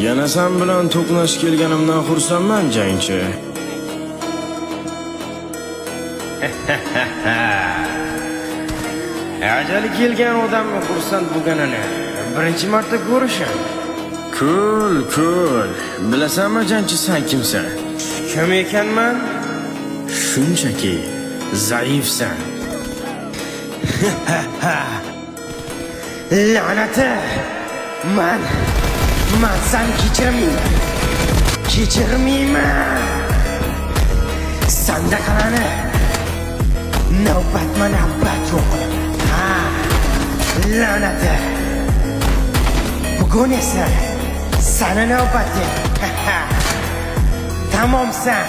Yana sen bilan to'qnash kelganimdan xursandman, jangchi. Ajali kelgan odamni xursand bo'lganini birinchi marta ko'rishim. Kul. Bilasanmi, jangchi, sen kimsan? Kim ekanman? Shunchaki zaifsan. La'nati! Man seni kechirmayman. Sanda qalani navbat yo'q. La'nati! Bugun esa seni navbating. Tamomsan.